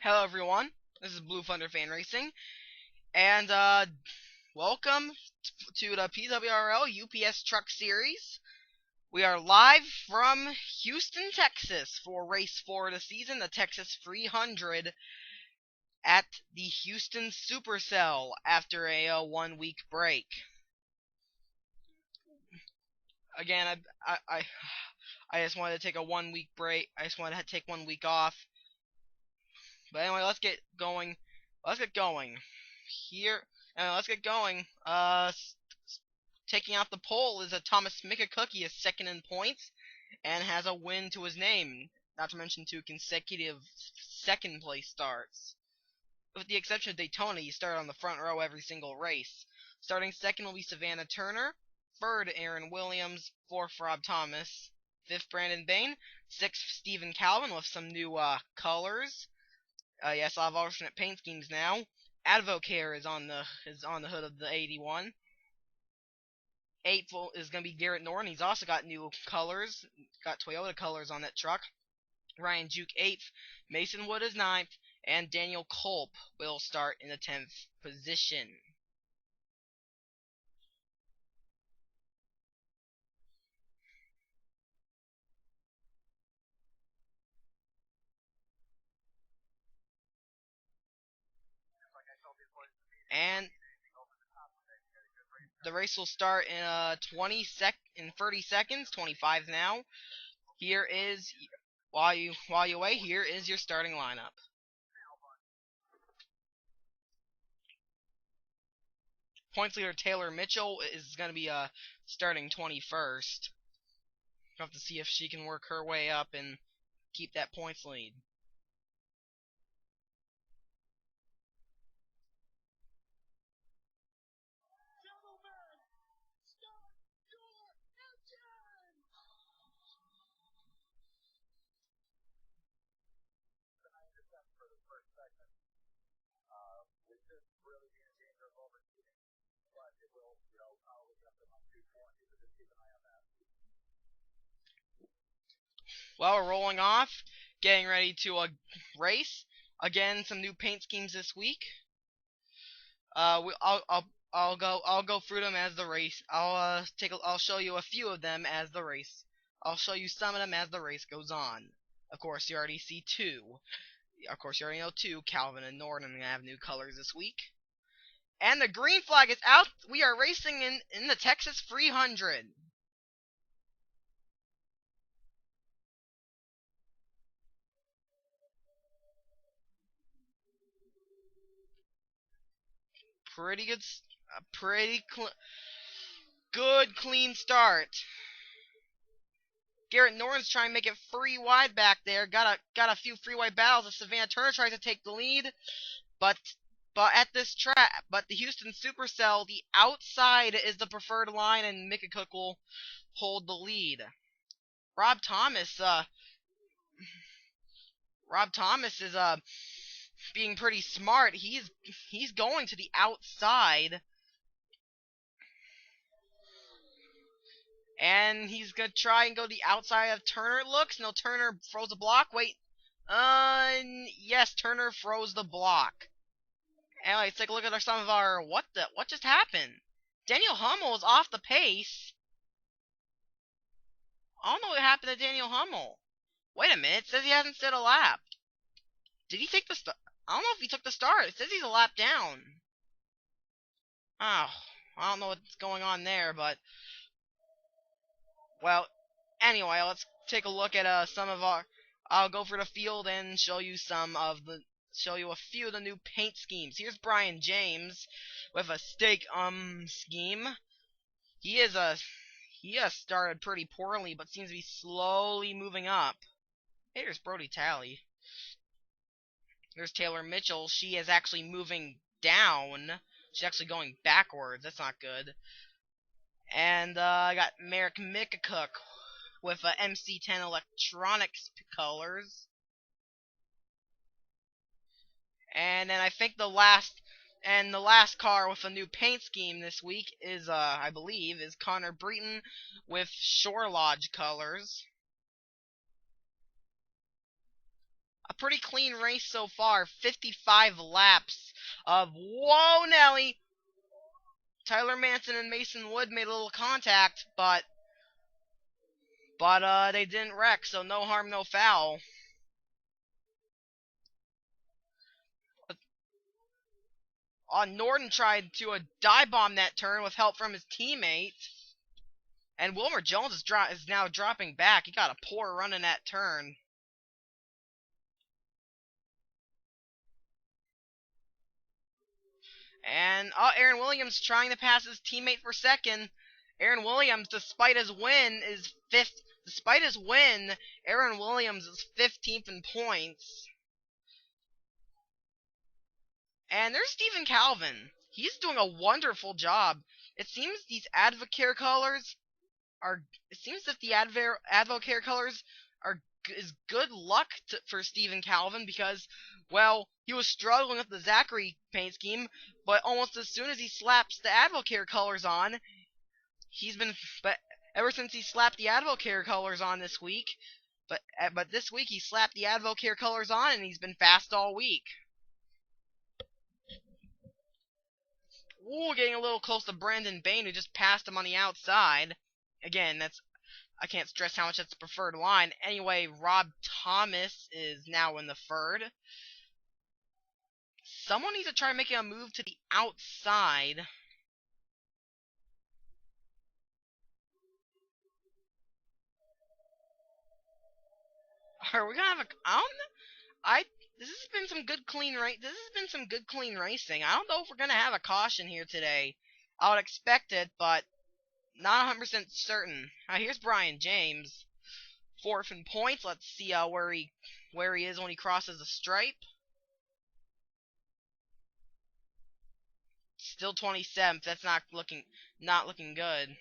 Hello everyone, this is Blue Thunder Fan Racing, and welcome to the PWRL UPS Truck Series. We are live from Houston, Texas for race 4 of the season, the Texas 300 at the Houston Supercell after a 1-week break. Again, I just wanted to take a 1-week break. I just wanted to take 1 week off. But anyway, let's get going. Let's get going. Taking out the pole is a Thomas McCook. He is second in points and has a win to his name. Not to mention 2 consecutive second place starts. With the exception of Daytona, he started on the front row every single race. Starting second will be Savannah Turner. Third, Aaron Williams. Fourth, Rob Thomas. Fifth, Brandon Bain. Sixth, Stephen Calvin with some new colors. Yes, I'll have alternate paint schemes now. Advocare is on the hood of the 81. 8th is going to be Garrett Norton. He's also got new colors. Got Toyota colors on that truck. Ryan Juke 8th. Mason Wood is 9th. And Daniel Culp will start in the 10th position. And the race will start in 30 seconds, 25 now. Here is, while you wait, here is your starting lineup. Points leader Taylor Mitchell is going to be starting 21st. We'll have to see if she can work her way up and keep that points lead. Well, we're rolling off, getting ready to race. Again, some new paint schemes this week. I'll go through them as the race. I'll show you a few of them as the race. I'll show you some of them as the race goes on. Of course, you already see 2. Of course, you already know 2. Calvin and Norton have new colors this week. And the green flag is out. We are racing in the Texas 300. Good clean start. Garrett Norton's trying to make it free wide back there. Got a few free wide battles as Savannah Turner tries to take the lead, but at this track, but the Houston Supercell, the outside is the preferred line, and McCook will hold the lead. Rob Thomas is being pretty smart. He's going to the outside. And he's going to try and go the outside of Turner, it looks. No, Turner froze the block. Wait. Yes, Turner froze the block. Anyway, let's take a look at some of our... What just happened? Daniel Hummel is off the pace. I don't know what happened to Daniel Hummel. Wait a minute. It says he hasn't set a lap. Did he take the start? I don't know if he took the start. It says he's a lap down. Oh, I don't know what's going on there, but... Well, anyway, let's take a look at some of our... I'll go for the field and show you a few of the new paint schemes. Here's Brian James with a stake scheme. He has started pretty poorly, but seems to be slowly moving up. Here's Brody Talley. Here's Taylor Mitchell. She is actually moving down. She's actually going backwards. That's not good. And I got Merrick McCook with MC10 electronics colors. And then I think the last car with a new paint scheme this week is I believe is Connor Breton with Shore Lodge colors. pretty clean race so far. 55 laps of whoa Nelly. Tyler Manson and Mason Wood made a little contact, but they didn't wreck, so no harm, no foul. Norton tried to dive bomb that turn with help from his teammate. And Wilmer Jones is now dropping back. He got a poor run in that turn. And Aaron Williams trying to pass his teammate for second. Aaron Williams, despite his win, is fifth. Despite his win, Aaron Williams is 15th in points. And there's Stephen Calvin. He's doing a wonderful job. It seems these Advocare colors it seems that the Advocare colors is good luck for Stephen Calvin because, well, he was struggling with the Zachary paint scheme, but almost as soon as he slaps the Advocare colors on, but ever since he slapped the Advocare colors on this week, but this week he slapped the Advocare colors on and he's been fast all week. Ooh, getting a little close to Brandon Bain, who just passed him on the outside. Again, I can't stress how much that's the preferred line. Anyway, Rob Thomas is now in the third. Someone needs to try making a move to the outside. Are we gonna have this has been some good clean racing. I don't know if we're gonna have a caution here today. I would expect it, but not 100% certain. Here's Brian James, 4th in points. Let's see where he is when he crosses the stripe. Still 27th. That's not looking good.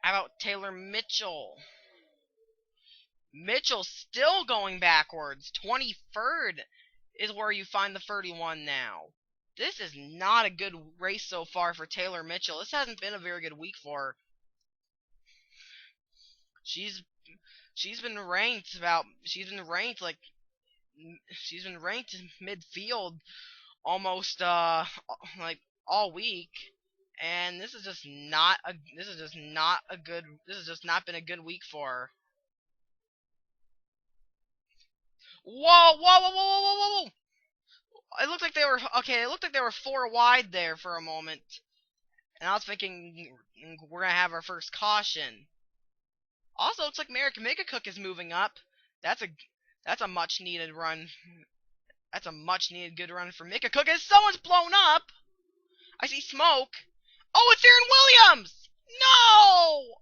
How about Taylor Mitchell? Mitchell still going backwards. 23rd is where you find the 31 now. This is not a good race so far for Taylor Mitchell. This hasn't been a very good week for her. She's been ranked midfield almost like all week, and this has just not been a good week for her. Whoa! It looked like they were 4 wide there for a moment, and I was thinking we're gonna have our first caution. Also, looks like Merrick Megacook is moving up. That's a much needed run. That's a much needed good run for Megacook. As someone's blown up. I see smoke. Oh, it's Aaron Williams! No!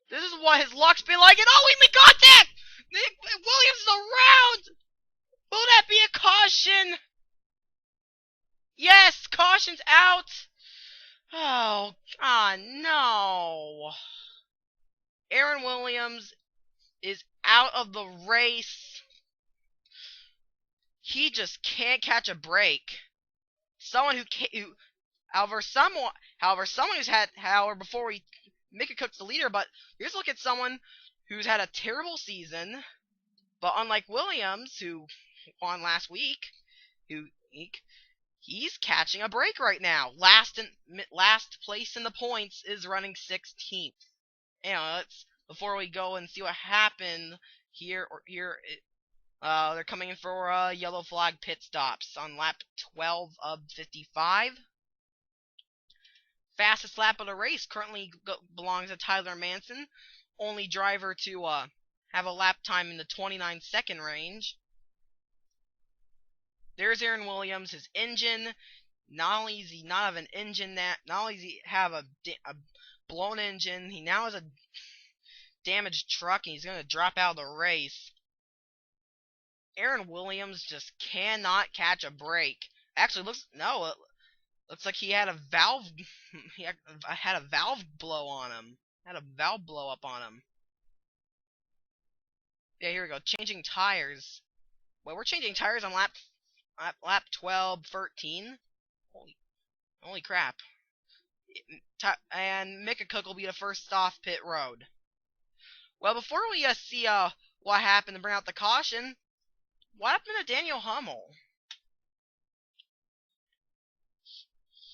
This is what his luck's been like. And oh, we got that! Williams is around! Will that be a caution? Yes, caution's out. Oh, no. Aaron Williams is out of the race. He just can't catch a break. Before we Megacook's the leader, but here's a look at someone who's had a terrible season, but unlike Williams, who won last week, he's catching a break right now. Last place in the points is running 16th. Before we go and see what happened here, they're coming in for yellow flag pit stops on lap 12 of 55. Fastest lap of the race currently belongs to Tyler Manson, only driver to have a lap time in the 29-second range. There's Aaron Williams, his engine. Not only does he not have an engine not only does he have a blown engine, he now has a damaged truck, and he's going to drop out of the race. Aaron Williams just cannot catch a break. Actually, looks like he had a valve blow on him. Had a valve blow up on him. Yeah, here we go. Changing tires. Well, we're changing tires on lap 12, 13. Holy crap. And Megacook will be the first off pit road. Well, before we see what happened to bring out the caution, what happened to Daniel Hummel?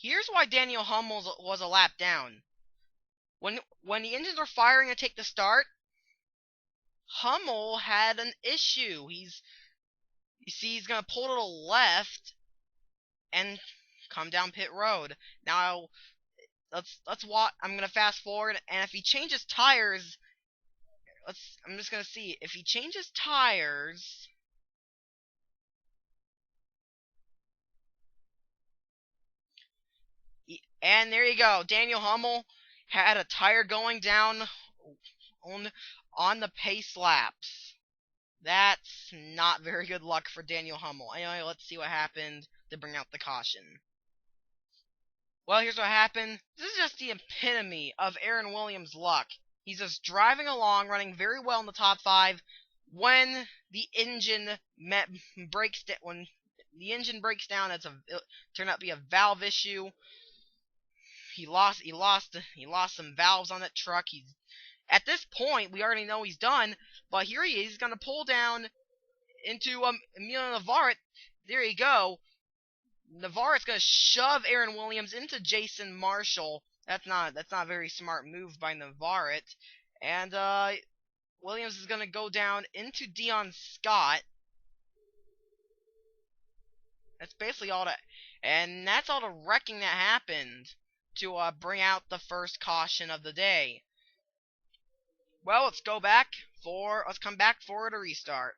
Here's why Daniel Hummel was a lap down. When the engines were firing to take the start, Hummel had an issue. You see, he's gonna pull to the left and come down pit road. Now, let's watch. I'm gonna fast forward, and if he changes tires, I'm just gonna see if he changes tires. And there you go. Daniel Hummel had a tire going down on the pace laps. That's not very good luck for Daniel Hummel. Anyway, let's see what happened to bring out the caution. Well, here's what happened. This is just the epitome of Aaron Williams' luck. He's just driving along, running very well in the top 5. When the engine breaks down, it turned out to be a valve issue. He lost some valves on that truck. At this point, we already know he's done, but here he is. He's going to pull down into Emilio Navarrete. There you go. Navarrete's going to shove Aaron Williams into Jason Marshall. That's not a very smart move by Navarrete. And Williams is going to go down into Dion Scott. That's basically all that's all the wrecking that happened to bring out the first caution of the day. Well, let's come back for a restart.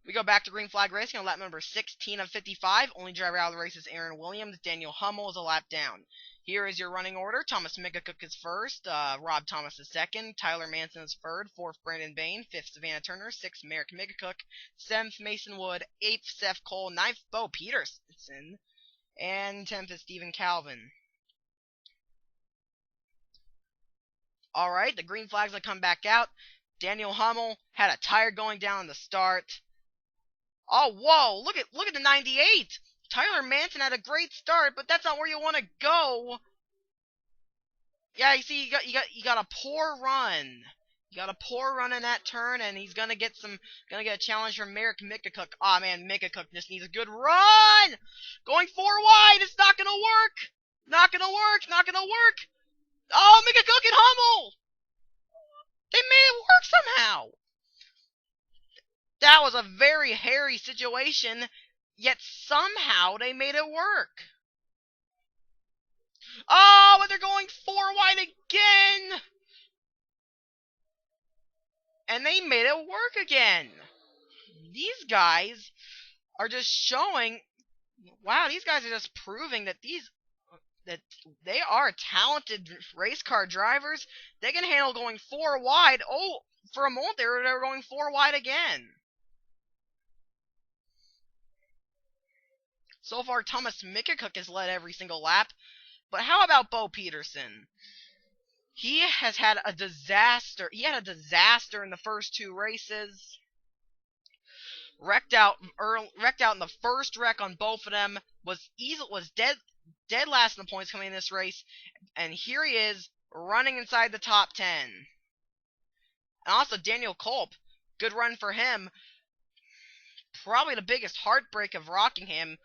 We go back to green flag racing on lap number 16 of 55. Only driver out of the race is Aaron Williams. Daniel Hummel is a lap down. Here is your running order. Thomas McGook is first. Rob Thomas is second. Tyler Manson is third. Fourth, Brandon Bain. Fifth, Savannah Turner. Sixth, Merrick McGook. Seventh, Mason Wood. Eighth, Seth Cole. Ninth, Bo Peterson. And 10th is Stephen Calvin. Alright, the green flags will come back out. Daniel Hummel had a tire going down in the start. Oh, whoa, look at the 98. Tyler Manson had a great start, but that's not where you want to go. Yeah, you see, you got a poor run. You got a poor run in that turn, and he's gonna get a challenge from Merrick McGook. Aw, man, McGook just needs a good run. Going 4 wide, it's not gonna work. Not gonna work. Oh, McGook and Hummel. They made it work somehow. That was a very hairy situation, yet somehow they made it work. Oh, but they're going 4 wide again! And they made it work again. These guys are just showing, wow, these guys are just proving that they are talented race car drivers. They can handle going 4 wide. Oh, for a moment they were going 4 wide again. So far, Thomas McGook has led every single lap. But how about Bo Peterson? He has had a disaster. He had a disaster in the first 2 races. Wrecked out in the first wreck on both of them. Was dead last in the points coming in this race. And here he is running inside the top 10. And also Daniel Culp, good run for him. Probably the biggest heartbreak of Rockingham.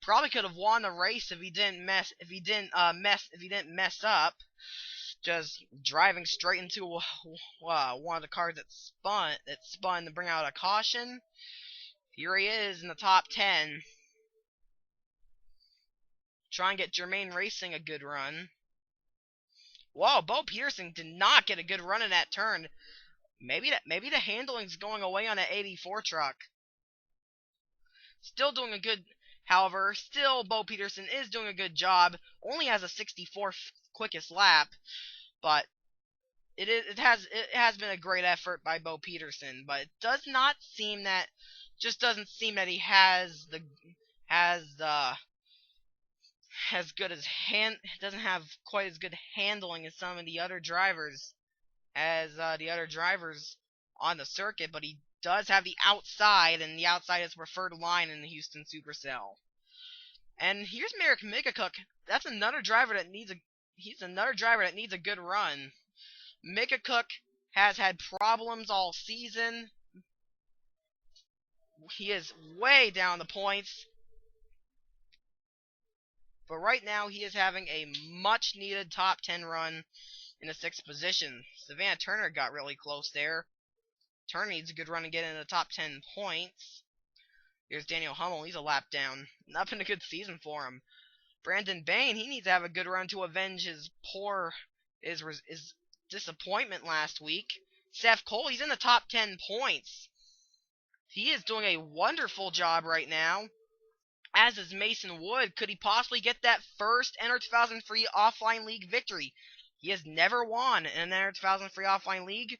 Probably could have won the race if he didn't mess up. Just driving straight into one of the cars that spun to bring out a caution. Here he is in the top 10. Try and get Germain Racing a good run. Whoa, Bo Peterson did not get a good run in that turn. Maybe the handling's going away on that 84 truck. Still doing a good, however, Bo Peterson is doing a good job. Only has a 64th quickest lap, but it has been a great effort by Bo Peterson. But it doesn't seem that he doesn't have quite as good handling as some of the other drivers on the circuit, but he does have the outside, and the outside is preferred line in the Houston Supercell. And here's Merrick McGook. That's another driver that needs a good run. McGook has had problems all season. He is way down the points. But right now, he is having a much-needed top 10 run in the 6th position. Savannah Turner got really close there. Turner needs a good run to get in the top 10 points. Here's Daniel Hummel. He's a lap down. Not been a good season for him. Brandon Bain, he needs to have a good run to avenge his his disappointment last week. Seth Cole, he's in the top 10 points. He is doing a wonderful job right now. As is Mason Wood. Could he possibly get that first Enter 2000 free offline league victory? He has never won in an Enter 2000 free offline league.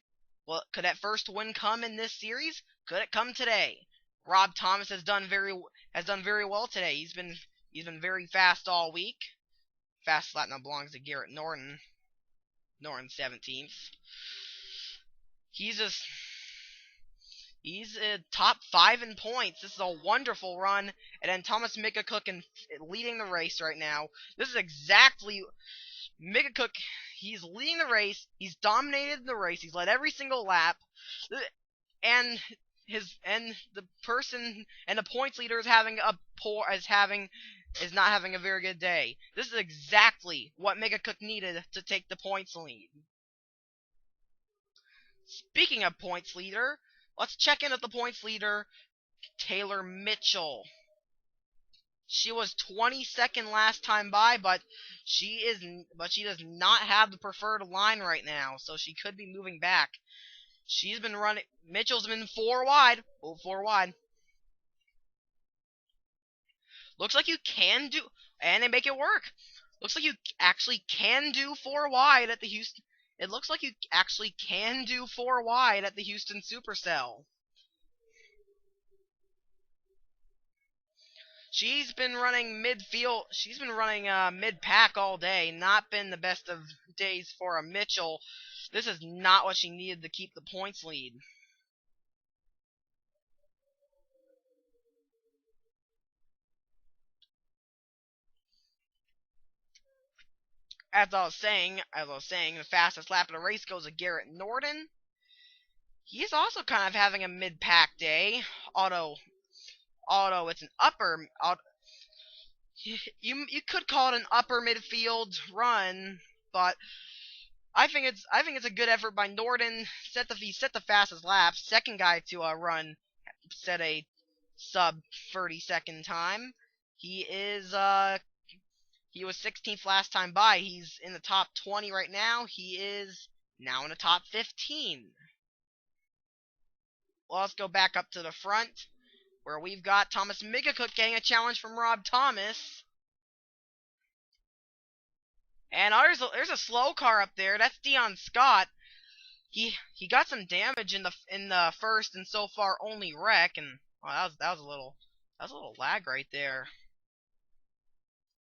Well, could that first win come in this series? Could it come today? Rob Thomas has done very well today. He's been very fast all week. Fast lap now belongs to Garrett Norton. Norton 17th. He's top 5 in points. This is a wonderful run. And then Thomas McCook leading the race right now. This is exactly McCook. He's leading the race. He's dominated the race. He's led every single lap. And the points leader is not having a very good day. This is exactly what McCook needed to take the points lead. Speaking of points leader, let's check in at the points leader, Taylor Mitchell. She was 22nd last time by, but she does not have the preferred line right now, so she could be moving back. She's been running. Mitchell's been 4 wide. Oh, 4 wide. Looks like you can do, and they make it work. Looks like you actually can do 4 wide at the Houston. It looks like you actually can do 4 wide at the Houston Supercell. She's been running midfield. She's been running mid-pack all day. Not been the best of days for a Mitchell. This is not what she needed to keep the points lead. As I was saying, the fastest lap of the race goes to Garrett Norton. He's also kind of having a mid-pack day. Although it's an upper. You could call it an upper midfield run, but I think it's a good effort by Norton. He set the fastest lap. Second guy to run set a sub 30-second time. He was 16th last time by. He's in the top 20 right now. He is now in the top 15. Well, let's go back up to the front, where we've got Thomas McCook getting a challenge from Rob Thomas. And there's a slow car up there. That's Dion Scott. He got some damage in the first and so far only wreck, and that was a little lag right there.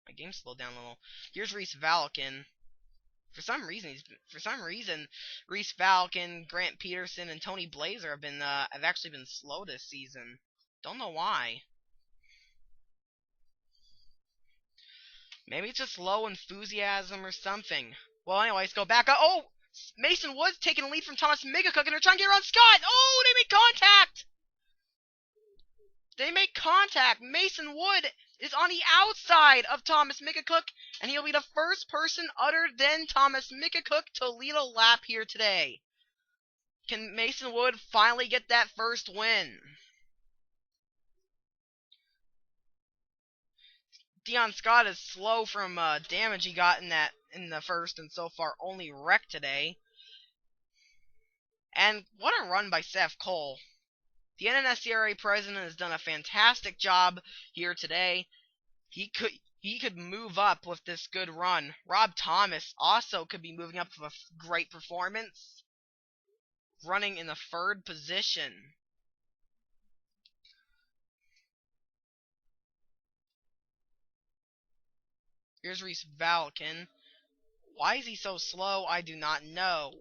My game slowed down a little. Here's Reese Valken. For some reason, Reese Valken, Grant Peterson, and Tony Blazer have actually been slow this season. Don't know why. Maybe it's just low enthusiasm or something. Well, anyways, go back up. Oh, Mason Woods taking the lead from Thomas McCook, and they're trying to get around Scott. Oh, they make contact. They make contact. Mason Wood is on the outside of Thomas McCook, and he'll be the first person other than Thomas McCook to lead a lap here today. Can Mason Wood finally get that first win? Dion Scott is slow from damage he got in the first and so far only wreck today. And what a run by Seth Cole. The NNSCRA president has done a fantastic job here today. He could move up with this good run. Rob Thomas also could be moving up with a great performance, running in the 3rd position. Here's Reese Valken. Why is he so slow? I do not know.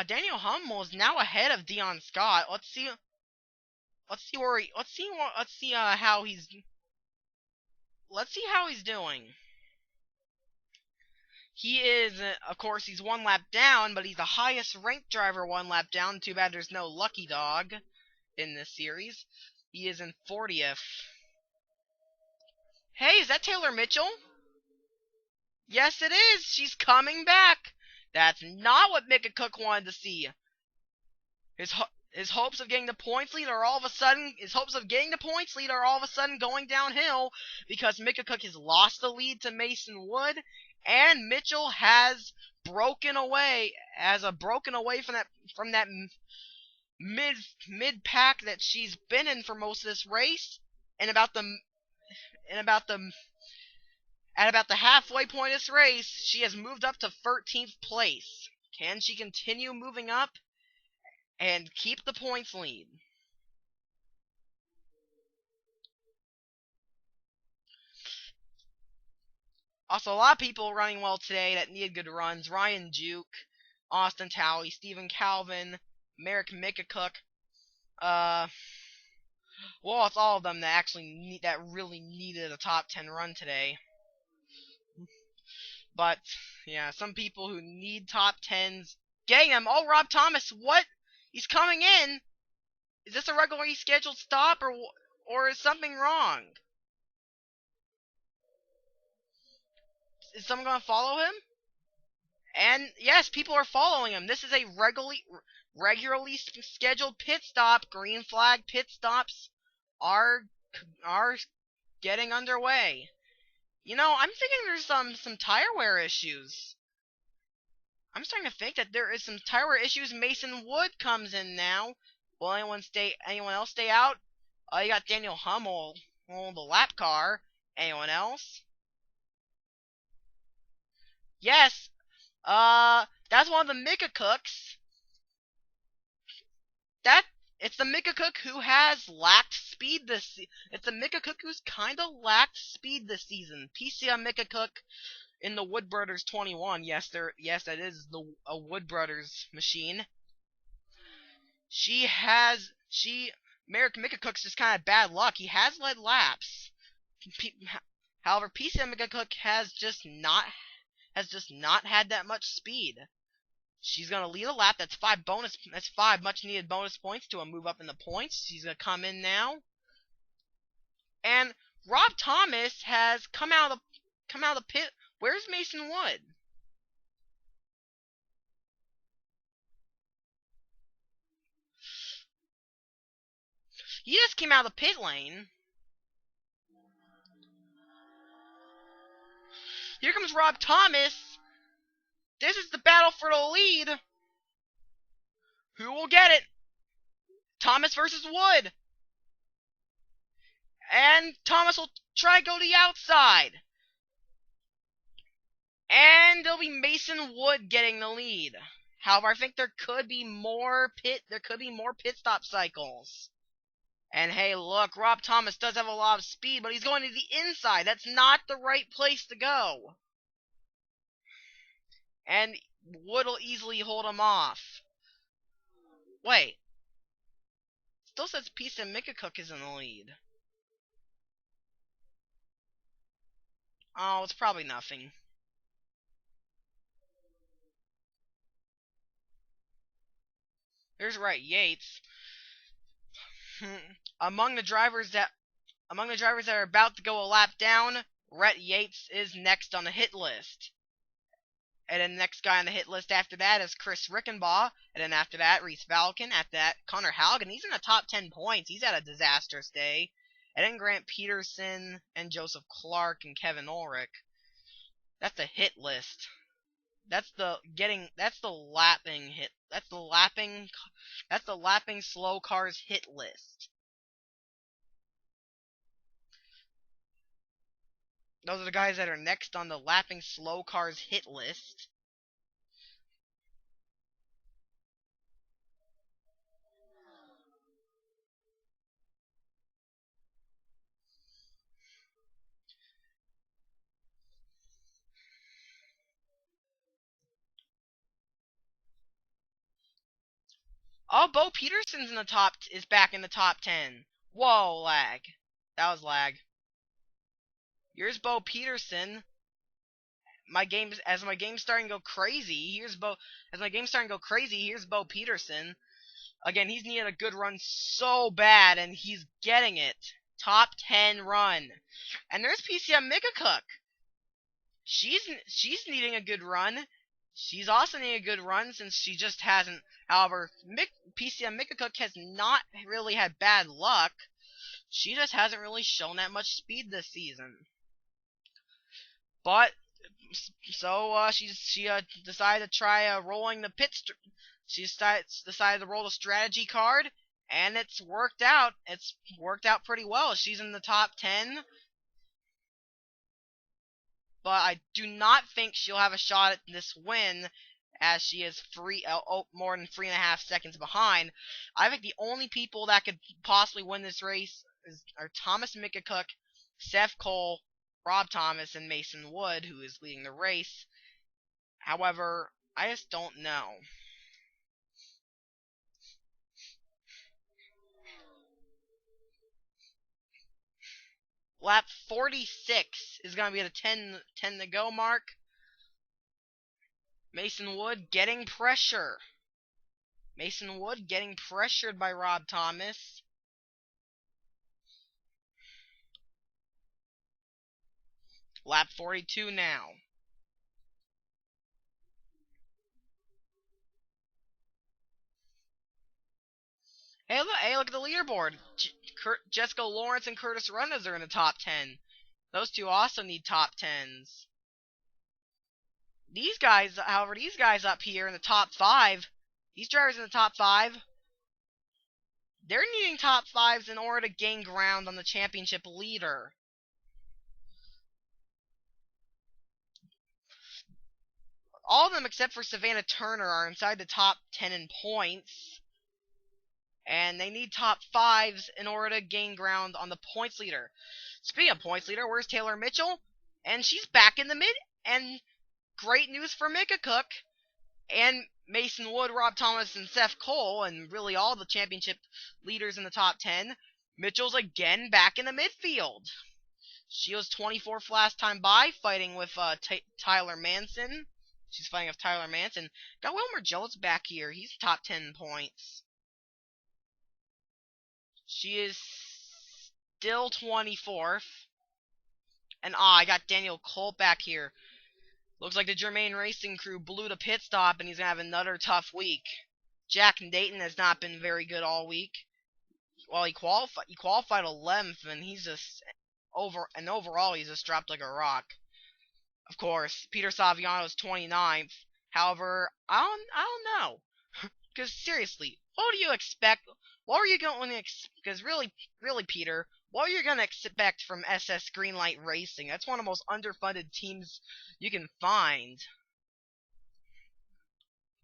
Daniel Hummel is now ahead of Dion Scott. Let's see how he's doing. He is, of course, he's one lap down, but he's the highest ranked driver one lap down. Too bad there's no Lucky Dog in this series. He is in 40th. Hey, is that Taylor Mitchell? Yes, it is. She's coming back. That's not what Mika Cook wanted to see. His hopes of getting the points lead are all of a sudden going downhill because Mika Cook has lost the lead to Mason Wood, and Mitchell has broken away from that mid pack that she's been in for most of this race, and at about the halfway point of this race, she has moved up to 13th place. Can she continue moving up and keep the points lead? Also, a lot of people running well today that needed good runs. Ryan Juke, Austin Talley, Stephen Calvin, Merrick Mikacook. Well, it's all of them that really needed a top 10 run today. But yeah, some people who need top 10s getting them. Oh, Rob Thomas, what? He's coming in. Is this a regularly scheduled stop or is something wrong? Is someone going to follow him? And yes, people are following him. This is a regularly scheduled pit stop. Green flag pit stops are getting underway. You know, I'm thinking there's some tire wear issues. I'm starting to think that there is some tire wear issues. Mason Wood comes in now. Will anyone else stay out? You got Daniel Hummel, the lap car. Anyone else? Yes. That's one of the Mika Cooks. It's the Mika Cook who has lacked speed this It's the Mika Cook who's kind of lacked speed this season. PCM Mika Cook in the Wood Brothers 21. Yes, that is a Wood Brothers machine. Merrick Mika Cook's just kind of bad luck. He has led laps. However, PCM Mika Cook has just not had that much speed. She's gonna lead a lap. That's 5 much needed bonus points to move up in the points. She's gonna come in now. And Rob Thomas has come out of the pit. Where's Mason Wood? He just came out of the pit lane. Here comes Rob Thomas. This is the battle for the lead. Who will get it? Thomas versus Wood. And Thomas will try to go to the outside. And it'll be Mason Wood getting the lead. However, I think there could be more pit stop cycles. And hey, look, Rob Thomas does have a lot of speed, but he's going to the inside. That's not the right place to go. And Wood will easily hold him off. Wait. Still says Peace and Mika Cook is in the lead. Oh, it's probably nothing. There's Rhett Yates. Among the drivers that are about to go a lap down, Rhett Yates is next on the hit list. And then the next guy on the hit list after that is Chris Rickenbaugh. And then after that, Reese Falcon. After that, Connor Halligan. He's in the top 10 points. He's had a disastrous day. And then Grant Peterson and Joseph Clark and Kevin Ulrich. That's the hit list. That's the lapping slow cars hit list. Those are the guys that are next on the lapping slow cars hit list. Oh, Bo Peterson's is back in the top 10. Whoa, lag. That was lag. Here's Bo Peterson. my game's starting to go crazy. Here's Bo Peterson. Again, he's needed a good run so bad, and he's getting it. Top 10 run. And there's PCM Cook. She's needing a good run. She's also needing a good run since she just hasn't. However, PCM Cook has not really had bad luck. She just hasn't really shown that much speed this season. But so she decided to try rolling the she decided to roll the strategy card, and it's worked out. It's worked out pretty well. She's in the top 10. But I do not think she'll have a shot at this win, as she is more than 3.5 seconds behind. I think the only people that could possibly win this race are Thomas Cook, Seth Cole, Rob Thomas, and Mason Wood, who is leading the race. However, I just don't know. Lap 46 is going to be the 10 to go mark. Mason Wood getting pressure. Mason Wood getting pressured by Rob Thomas. Lap 42 now. Hey, look at the leaderboard. Jessica Lawrence and Curtis Rundas are in the top 10. Those two also need top 10s. These guys up here in the top 5, these drivers in the top 5, they're needing top 5s in order to gain ground on the championship leader. All of them except for Savannah Turner are inside the top 10 in points. And they need top 5s in order to gain ground on the points leader. Speaking of points leader, where's Taylor Mitchell? And she's back in the mid. And great news for Mika Cook and Mason Wood, Rob Thomas, and Seth Cole, and really all the championship leaders in the top 10. Mitchell's again back in the midfield. She was 24th last time by, fighting with Tyler Manson. She's fighting with Tyler Manson. Got Wilmer Jones back here. He's top 10 points. She is still 24th. And I got Daniel Colt back here. Looks like the Germain Racing crew blew the pit stop, and he's going to have another tough week. Jack Dayton has not been very good all week. Well, he qualified 11th, and he's just overall he's just dropped like a rock. Of course, Peter Saviano is 29th. However, I don't know. Because seriously, what do you expect? What are you going to expect? Because really, Peter, what are you going to expect from SS Greenlight Racing? That's one of the most underfunded teams you can find.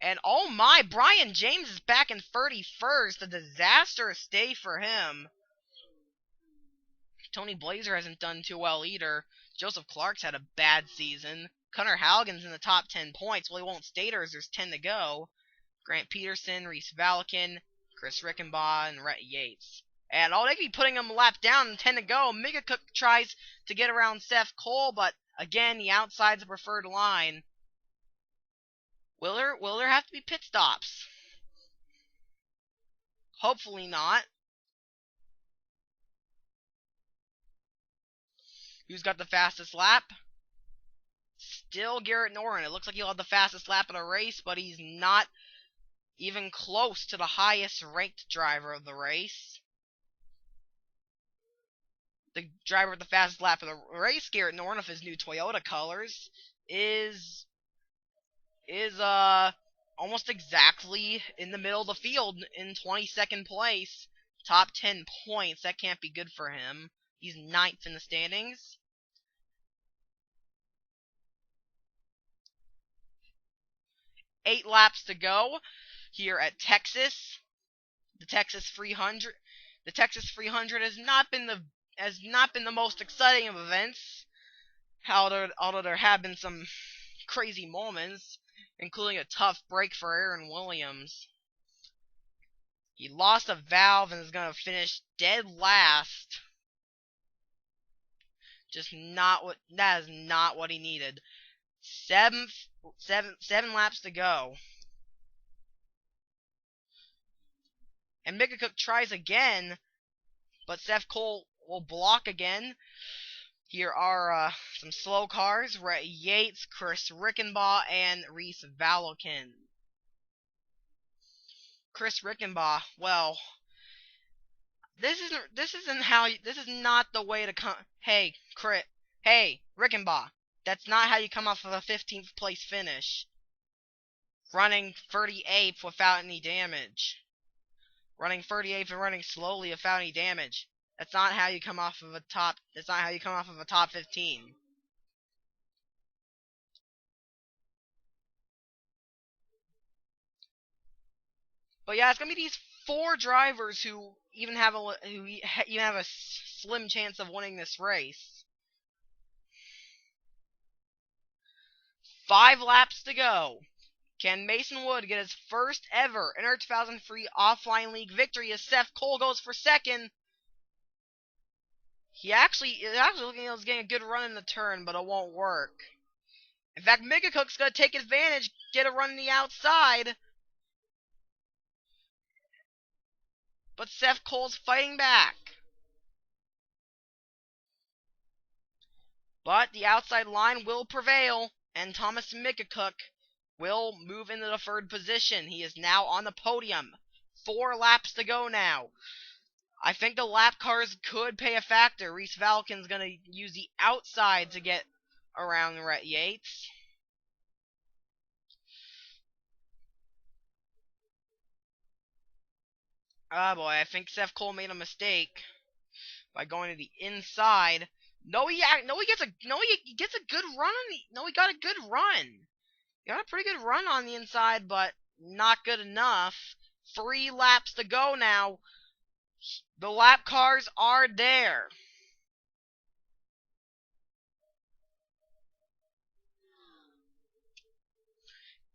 And oh my, Brian James is back in 31st. A disastrous day for him. Tony Blazer hasn't done too well either. Joseph Clark's had a bad season. Connor Halligan's in the top 10 points. Well, he won't stay there as there's 10 to go. Grant Peterson, Reese Valican, Chris Rickenbaugh, and Rhett Yates. And they could be putting him a lap down and 10 to go. Mika Cook tries to get around Seth Cole, but again, the outside's the preferred line. Will there have to be pit stops? Hopefully not. Who's got the fastest lap? Still Garrett Noren. It looks like he'll have the fastest lap of the race, but he's not even close to the highest ranked driver of the race. The driver with the fastest lap of the race, Garrett Noren, of his new Toyota colors, is almost exactly in the middle of the field in 22nd place. Top 10 points. That can't be good for him. He's 9th in the standings. Eight laps to go here at Texas. The Texas 300 has not been the most exciting of events. Although there have been some crazy moments, including a tough break for Aaron Williams. He lost a valve and is going to finish dead last. That is not what he needed. Seven laps to go. And Mega Cook tries again, but Seth Cole will block again. Here are some slow cars: Rhett Yates, Chris Rickenbaugh, and Reese Valokin. Chris Rickenbaugh, well, this is not the way to come. Hey, Rickenbaugh, that's not how you come off of a 15th place finish. Running 38th without any damage. Running 38th and running slowly without any damage. That's not how you come off of a top. That's not how you come off of a top 15. But yeah, it's gonna be these 4 drivers who even have a slim chance of winning this race. 5 laps to go. Can Mason Wood get his first ever Inter 2003 Offline League victory as Seth Cole goes for second? He's actually looking at getting a good run in the turn, but it won't work. In fact, Mega Cook's gonna take advantage, get a run in the outside. But Seth Cole's fighting back. But the outside line will prevail, and Thomas Mega Cook will move into the 3rd position. He is now on the podium. 4 laps to go now. I think the lap cars could pay a factor. Reese Valkin's going to use the outside to get around Rhett Yates. Ah, boy, I think Seth Cole made a mistake by going to the inside. He gets a good run on he got a good run. He got a pretty good run on the inside, but not good enough. 3 laps to go now. The lap cars are there.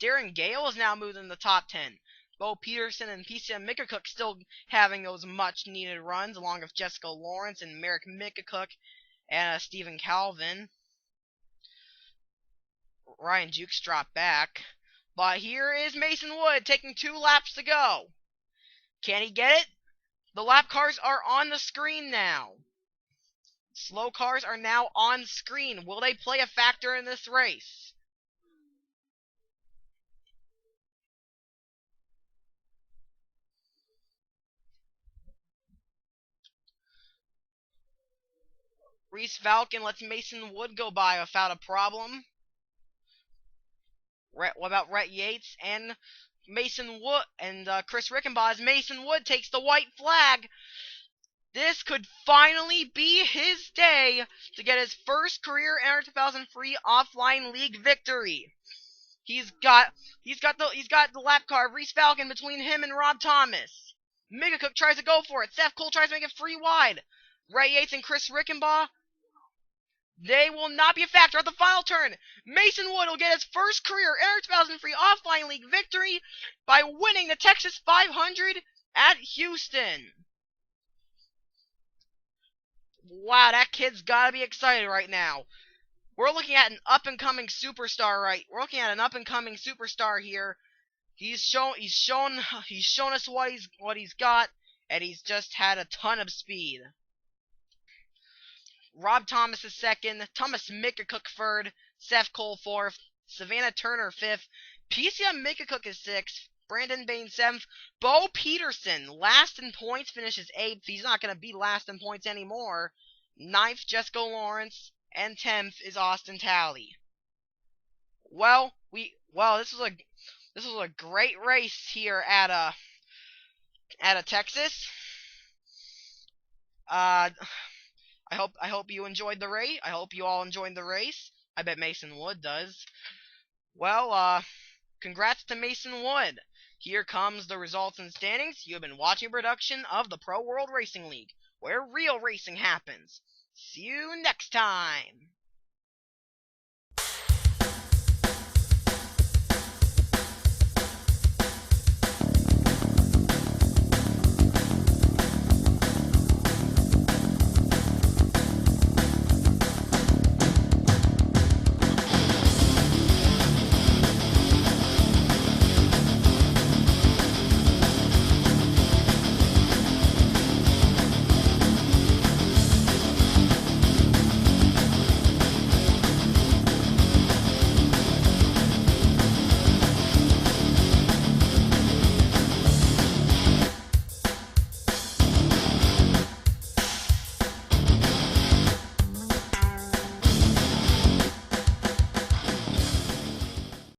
Darren Gale is now moved in the top 10. Bo Peterson and PCM Mikacook still having those much-needed runs, along with Jessica Lawrence and Merrick Mikacook and Stephen Calvin. Ryan Jukes dropped back. But here is Mason Wood taking 2 laps to go. Can he get it? The lap cars are on the screen now. Slow cars are now on screen. Will they play a factor in this race? Reese Falcon lets Mason Wood go by without a problem. What about Rhett Yates and Mason Wood and Chris Rickenbaugh? Mason Wood takes the white flag. This could finally be his day to get his first career Inter 2003 Offline League victory. He's got the lap car, Reese Falcon, between him and Rob Thomas. Megacook tries to go for it. Seth Cole tries to make it free wide. Rhett Yates and Chris Rickenbaugh, they will not be a factor at the final turn. Mason Wood will get his first career Inter 2003 Offline League victory by winning the Texas 500 at Houston. Wow, that kid's gotta be excited right now. We're looking at an up-and-coming superstar, right? We're looking at an up-and-coming superstar here. He's shown us what he's got, and he's just had a ton of speed. Rob Thomas is 2nd, Thomas Mikacook 3rd, Seth Cole 4th, Savannah Turner 5th, PCM Mikacook is 6th, Brandon Bain 7th, Bo Peterson, last in points, finishes 8th. He's not going to be last in points anymore. 9th, Jessica Lawrence, and 10th is Austin Talley. Well, this was a great race here at Texas. I hope you enjoyed the race. I hope you all enjoyed the race. I bet Mason Wood does. Well, congrats to Mason Wood. Here comes the results and standings. You have been watching a production of the Pro World Racing League, where real racing happens. See you next time.